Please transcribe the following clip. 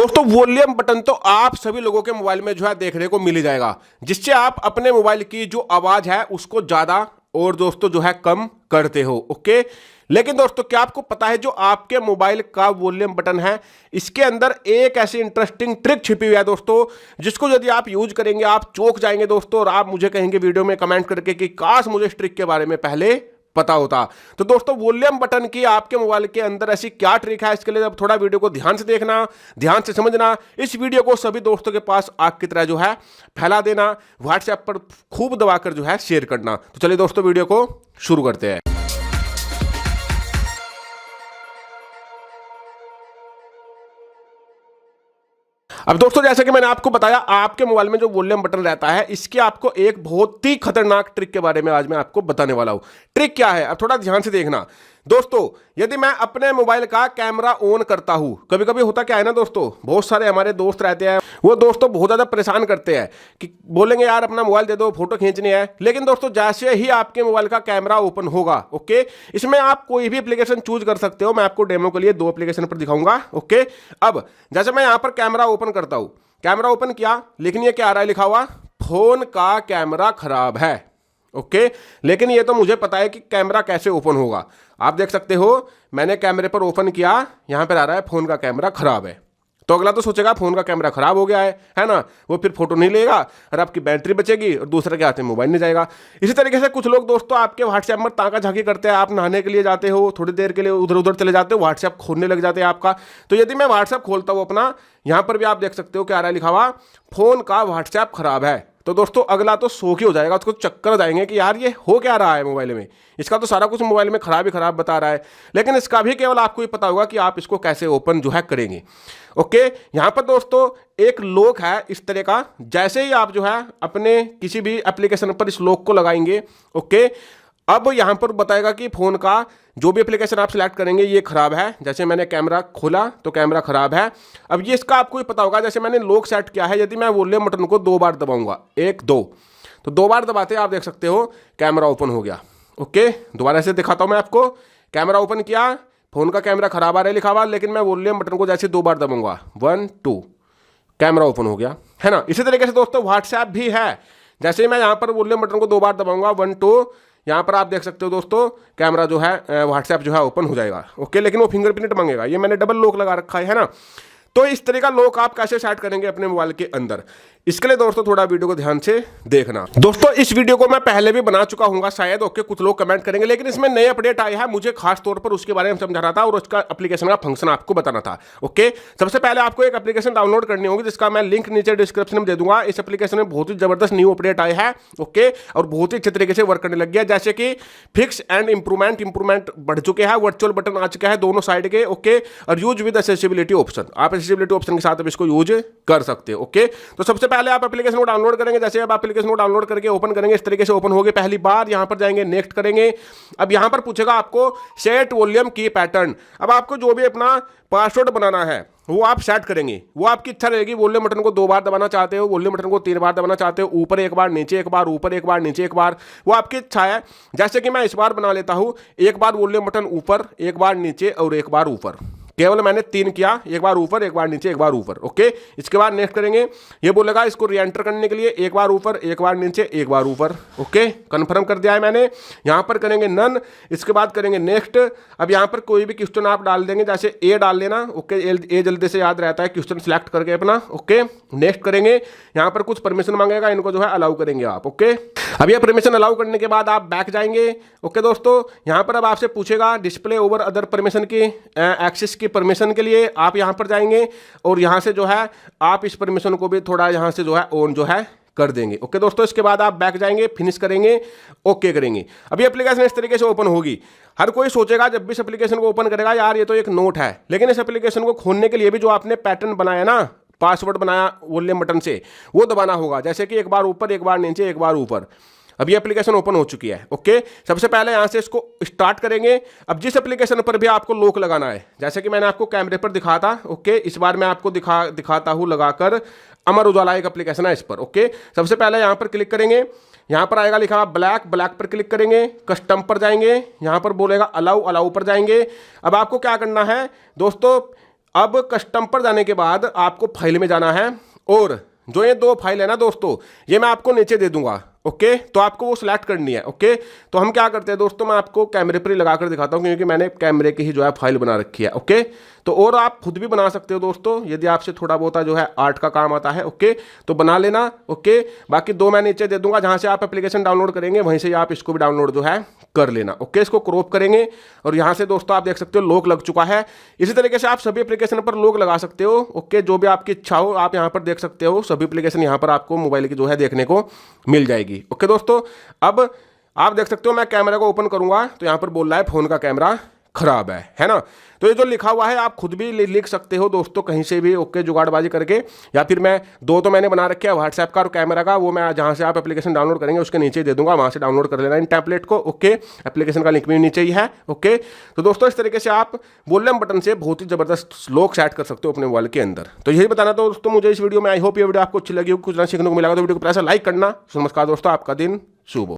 दोस्तों volume button तो आप सभी लोगों के मोबाइल में जो है देखने को मिल ही जाएगा, जिससे आप अपने मोबाइल की जो आवाज है उसको ज्यादा और दोस्तों जो है कम करते हो। ओके, लेकिन दोस्तों क्या आपको पता है जो आपके मोबाइल का वॉल्यूम बटन है इसके अंदर एक ऐसी इंटरेस्टिंग ट्रिक छिपी हुई है दोस्तों, जिसको यदि आप यूज करेंगे आप चौंक जाएंगे दोस्तों, और आप मुझे कहेंगे वीडियो में कमेंट करके कि काश मुझे इस ट्रिक के बारे में पहले पता होता। तो दोस्तों वॉल्यूम बटन की आपके मोबाइल के अंदर ऐसी क्या ट्रिक है, इसके लिए अब थोड़ा वीडियो को ध्यान से देखना, ध्यान से समझना। इस वीडियो को सभी दोस्तों के पास आग की तरह जो है फैला देना, व्हाट्सएप पर खूब दबाकर जो है शेयर करना। तो चलिए दोस्तों वीडियो को शुरू करते हैं। अब दोस्तों जैसे कि मैंने आपको बताया, आपके मोबाइल में जो वॉल्यूम बटन रहता है इसके आपको एक बहुत ही खतरनाक ट्रिक के बारे में आज मैं आपको बताने वाला हूं। ट्रिक क्या है, अब थोड़ा ध्यान से देखना दोस्तों। यदि मैं अपने मोबाइल का कैमरा ऑन करता हूं, कभी कभी होता क्या है ना दोस्तों, बहुत सारे हमारे दोस्त रहते हैं, वो दोस्तों बहुत ज्यादा परेशान करते हैं कि बोलेंगे यार अपना मोबाइल दे दो, फोटो खींचनी है। लेकिन दोस्तों जैसे ही आपके मोबाइल का कैमरा ओपन होगा, ओके, इसमें आप कोई भी एप्लीकेशन चूज कर सकते हो। मैं आपको डेमो के लिए 2 एप्लीकेशन पर दिखाऊंगा। ओके, अब जैसे मैं यहां पर कैमरा ओपन करता हूं, कैमरा ओपन किया, लेकिन ये क्या आ रहा है, लिखा हुआ फोन का कैमरा खराब है। ओके, लेकिन ये तो मुझे पता है कि कैमरा कैसे ओपन होगा। आप देख सकते हो मैंने कैमरे पर ओपन किया, यहां पर आ रहा है फोन का कैमरा खराब है। तो अगला तो सोचेगा फोन का कैमरा खराब हो गया है ना, वो फिर फोटो नहीं लेगा और आपकी बैटरी बचेगी और दूसरे के हाथ में मोबाइल नहीं जाएगा। इसी तरीके से कुछ लोग दोस्तों आपके व्हाट्सएप में ताका झांकी करते हैं। आप नहाने के लिए जाते हो, थोड़ी देर के लिए उधर उधर चले जाते हो, व्हाट्सएप खोलने लग जाते हैं आपका। तो यदि मैं व्हाट्सएप खोलता हूँ अपना, यहाँ पर भी आप देख सकते हो क्या आ रहा है, लिखा हुआ फोन का व्हाट्सएप खराब है। तो दोस्तों अगला तो शौक ही हो जाएगा, उसको चक्कर आ जाएंगे कि यार ये हो क्या रहा है मोबाइल में, इसका तो सारा कुछ मोबाइल में खराब ही खराब बता रहा है। लेकिन इसका भी केवल आपको ही पता होगा कि आप इसको कैसे ओपन जो है करेंगे। ओके, यहां पर दोस्तों एक लॉक है इस तरह का, जैसे ही आप जो है अपने किसी भी एप्लीकेशन पर इस लॉक को लगाएंगे, ओके, अब यहां पर बताएगा कि फोन का जो भी एप्लीकेशन आप सिलेक्ट करेंगे ये खराब है। जैसे मैंने कैमरा खोला तो कैमरा खराब है। अब ये इसका आपको ही पता होगा, जैसे मैंने लॉक सेट किया है, यदि मैं वॉल्यूम बटन को 2 बार दबाऊंगा, 1 2, तो 2 बार दबाते आप देख सकते हो कैमरा ओपन हो गया। ओके, दोबारा से दिखाता हूं मैं आपको। कैमरा ओपन किया, फोन का कैमरा खराब आ रहा है लिखा हुआ, लेकिन मैं वॉल्यूम बटन को जैसे 2 बार दबाऊंगा, 1 2, कैमरा ओपन हो गया, है ना। इसी तरीके से दोस्तों व्हाट्सएप भी है, जैसे मैं यहां पर वॉल्यूम बटन को 2 बार दबाऊंगा, 1 2, यहाँ पर आप देख सकते हो दोस्तों कैमरा जो है व्हाट्सएप जो है ओपन हो जाएगा। ओके, लेकिन वो फिंगरप्रिंट मांगेगा, ये मैंने डबल लॉक लगा रखा है ना। तो इस तरह का लॉक आप कैसे सेट करेंगे अपने मोबाइल के अंदर, इसके लिए दोस्तों थोड़ा वीडियो को ध्यान से देखना। दोस्तों इस वीडियो को मैं पहले भी बना चुका हूँ शायद, ओके, कुछ लोग कमेंट करेंगे, लेकिन इसमें नए अपडेट आए हैं, मुझे खास तौर पर उसके बारे में समझाना था और उसका एप्लीकेशन का फंक्शन आपको बताना था। ओके, सबसे पहले आपको एक एप्लीकेशन डाउनलोड करनी होगी, जिसका मैं लिंक नीचे डिस्क्रिप्शन में दे दूंगा। इस एप्लीकेशन में बहुत ही जबरदस्त न्यू अपडेट आए हैं, ओके, और बहुत ही अच्छे तरीके से वर्क करने लग गया। जैसे कि फिक्स एंड इंप्रूवमेंट बढ़ चुके हैं, वर्चुअल बटन आ चुका है दोनों साइड के, ओके, और यूज विद एक्सेसिबिलिटी ऑप्शन, आप एक्सेसिबिलिटी ऑप्शन के साथ इसको यूज कर सकते हो। ओके, तो सबसे पहले आप एप्लीकेशन को डाउनलोड करेंगे। जैसे अब एप्लीकेशन को डाउनलोड करके ओपन करेंगे, इस तरीके से ओपन होगी पहली बार। यहां पर जाएंगे, नेक्स्ट करेंगे। अब यहां पर पूछेगा आपको सेट वॉल्यूम की पैटर्न। अब आपको जो भी अपना पासवर्ड बनाना है वो आप सेट करेंगे, वो आपकी इच्छा रहेगी। वॉल्यूम बटन को 2 बार दबाना चाहते हो, वॉल्यूम बटन को 3 बार दबाना चाहते हो, ऊपर एक बार, नीचे एक बार, ऊपर एक बार, नीचे एक बार, वो आपकी इच्छा है। जैसे कि मैं इस बार बना लेता हूं, एक बार वॉल्यूम बटन ऊपर, एक बार नीचे और एक बार ऊपर। केवल मैंने 3 किया, एक बार ऊपर, एक बार नीचे, एक बार ऊपर। ओके, इसके बाद नेक्स्ट करेंगे। ये बोलेगा इसको री एंटर करने के लिए एक बार ऊपर, एक बार नीचे, एक बार ऊपर। ओके, कंफर्म कर दिया है मैंने। यहां पर करेंगे नन, इसके बाद करेंगे नेक्स्ट। अब यहां पर कोई भी क्वेश्चन आप डाल देंगे, जैसे ए डाल लेना। ओके, ए जल्दी से याद रहता है, क्वेश्चन सिलेक्ट करके अपना। ओके, नेक्स्ट करेंगे। यहां पर कुछ परमिशन मांगेगा, इनको जो है अलाउ करेंगे आप। ओके, अब ये परमिशन अलाउ करने के बाद आप बैक जाएंगे। ओके दोस्तों, यहां पर अब आपसे पूछेगा डिस्प्ले ओवर अदर परमिशन की एक्सेस की परमिशन के लिए आप यहां पर जाएंगे और यहां से जो है आप इस परमिशन को भी थोड़ा यहां से जो है ऑन जो है कर देंगे। ओके दोस्तों, इसके बाद आप बैक जाएंगे, फिनिश करेंगे, ओके करेंगे। अब ये एप्लीकेशन इस तरीके से ओपन होगी। हर कोई सोचेगा जब भी इस एप्लीकेशन को ओपन करेगा यार ये तो एक नोट है, लेकिन इस एप्लीकेशन को खोलने के लिए भी जो आपने पैटर्न बनाया ना, पासवर्ड बनाया वॉल्यूम बटन से, वो दबाना होगा। जैसे कि एक बार ऊपर, एक बार नीचे, एक बार ऊपर। अब ये एप्लीकेशन ओपन हो चुकी है। ओके, सबसे पहले यहां से इसको स्टार्ट करेंगे। अब जिस एप्लीकेशन पर भी आपको लॉक लगाना है, जैसे कि मैंने आपको कैमरे पर दिखा था, ओके, इस बार मैं आपको दिखाता हूं लगाकर। अमर उजाला एक एप्लीकेशन है इस पर। ओके, सबसे पहले यहां पर क्लिक करेंगे, यहां पर आएगा लिखा ब्लैक पर क्लिक करेंगे, कस्टम पर जाएंगे, यहां पर बोलेगा अलाउ पर जाएंगे। अब आपको क्या करना है दोस्तों, अब कस्टम पर जाने के बाद आपको फाइल में जाना है और जो ये 2 फाइल है ना दोस्तों, ये मैं आपको नीचे दे दूंगा। ओके, तो आपको वो सिलेक्ट करनी है। ओके, तो हम क्या करते हैं दोस्तों, मैं आपको कैमरे पर ही लगा कर दिखाता हूँ क्योंकि मैंने कैमरे की ही जो है फाइल बना रखी है। ओके, तो और आप खुद भी बना सकते हो दोस्तों, यदि आपसे थोड़ा बहुत जो है आर्ट का काम आता है। ओके, तो बना लेना। ओके, बाकी 2 मैं नीचे दे दूंगा, जहां से आप एप्लीकेशन डाउनलोड करेंगे वहीं से आप इसको भी डाउनलोड जो है कर लेना। ओके, इसको क्रॉप करेंगे और यहां से दोस्तों आप देख सकते हो लॉक लग चुका है। इसी तरीके से आप सभी एप्लीकेशन पर लॉक लगा सकते हो। ओके, जो भी आपकी इच्छा हो आप यहां पर देख सकते हो, सभी एप्लीकेशन यहां पर आपको मोबाइल की जो है देखने को मिल जाएगी। ओके दोस्तों, अब आप देख सकते हो मैं कैमरा को ओपन करूंगा तो यहां पर बोल रहा है फोन का कैमरा खराब है ना। तो ये जो लिखा हुआ है आप खुद भी लिख सकते हो दोस्तों कहीं से भी। ओके, जुगाड़बाजी करके, या फिर मैं 2 तो मैंने बना रखे हैं, व्हाट्सएप का और कैमरा का, वो मैं जहां से आप एप्लीकेशन डाउनलोड करेंगे उसके नीचे दे दूंगा, वहां से डाउनलोड कर लेना इन टेम्पलेट को। ओके, एप्लीकेशन का लिंक भी नीचे ही है। ओके, तो दोस्तों इस तरीके से आप वॉल्यूम बटन से बहुत ही जबरदस्त लॉक सेट कर सकते हो अपने मोबाइल के अंदर। तो यही बताना था दोस्तों मुझे इस वीडियो में। आई होप ये वीडियो आपको अच्छी लगी हो, कुछ ना सीखने को मिला तो वीडियो को प्रेस लाइक करना। नमस्कार दोस्तों, आपका दिन शुभ हो।